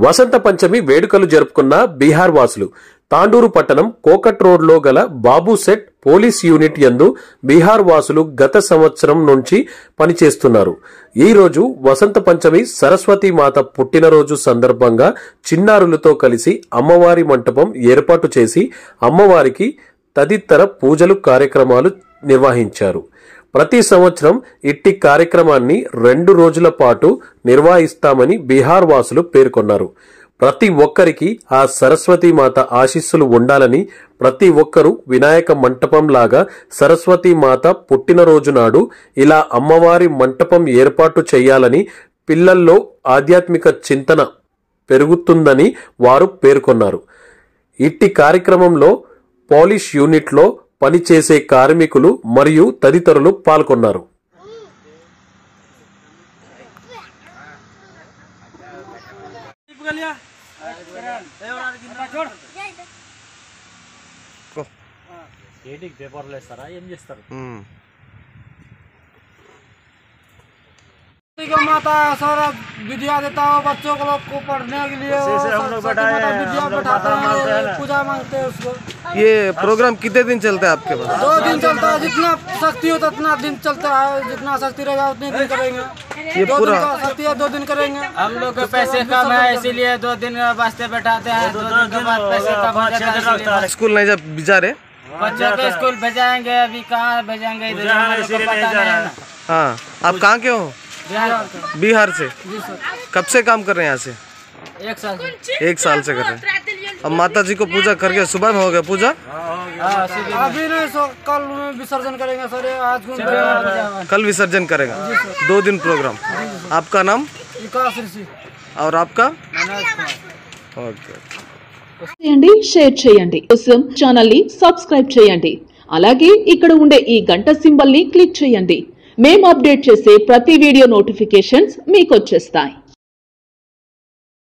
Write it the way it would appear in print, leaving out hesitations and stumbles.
వసంత పంచమి వేడుకలు జరుపుకున్న బీహార్ వాసులు తాండూరు పట్టణం కోకట్ రోడ్ లో గల బాబు సెట్ పోలీస్ యూనిట్ యందు బీహార్ వాసులు గత సంవత్సరం నుంచి పనిచేస్తున్నారు. ఈ రోజు వసంత పంచమి సరస్వతి మాత పుట్టినరోజు సందర్భంగా చిన్నారులతో కలిసి అమ్మవారి మంటపం ఏర్పాటు చేసి అమ్మవారికి తదితర పూజలు కార్యక్రమాలు నిర్వహించారు. ప్రతి సంవత్సరం ఇట్టి కార్యక్రమాన్ని 2 రోజుల పాటు నిర్వహిస్తామని బీహార్ వాసులు పేర్కొన్నారు. ప్రతి ఒక్కరికి ఆ సరస్వతి మాత ఆశీస్సులు ఉండాలని, ప్రతి ఒక్కరూ వినాయక మంటపం లాగా సరస్వతి మాత పుట్టినరోజు నాడు ఇలా అమ్మవారి మంటపం ఏర్పాటు చేయాలని, పిల్లల్లో ఆధ్యాత్మిక చింతన పెరుగుతుందని వారు పేర్కొన్నారు. ఇట్టి కార్యక్రమంలో పోలీస్ యూనిట్లో పనిచేసే కార్మికులు మరియు తదితరులు పాల్గొన్నారు. माता सारा विद्या देता है बच्चों को लोग को पढ़ने के लिए विद्या बैठाते हैं, पूजा मांगते हैं उसको। ये प्रोग्राम कितने दिन चलता है आपके पास? 2 दिन चलता है, जितना शक्ति हो उतना दिन चलता है, जितना शक्ति रहेगा उतने दिन करेंगे। ये 2 पूरा दिन का शक्ति है, 2 दिन करेंगे। हम लोग के पैसे कम है इसीलिए 2 दिन वास्ते बैठाते हैं। 2 दिन के बाद पैसे कम हो जाता है। स्कूल नहीं जा रहे? बच्चों को स्कूल भेजाएंगे, अभी कहाँ भेजेंगे, इधर को पता नहीं है ना। हाँ, आप कहाँ के हो? बिहार से। कब से काम कर रहे हैं यहाँ से? 1 साल से। 1 साल से कर रहे हैं। अब माता जी को पूजा करके सुबह में हो गया पूजा? अभी नहीं, कल विसर्जन करेंगे सर। आज कल विसर्जन करेगा। 2 दिन प्रोग्राम। आपका नाम? विकास ऋषि। और आपका? ఓకే. చేయండి, షేర్ చేయండి, కోసం ఛానల్ ని సబ్స్క్రైబ్ చేయండి. అలాగే ఇక్కడ ఉండే ఈ గంట సింబల్ ని క్లిక్ చేయండి. మేము అప్డేట్ చేసే ప్రతి వీడియో నోటిఫికేషన్స్ మీకు వచ్చేస్తాయి.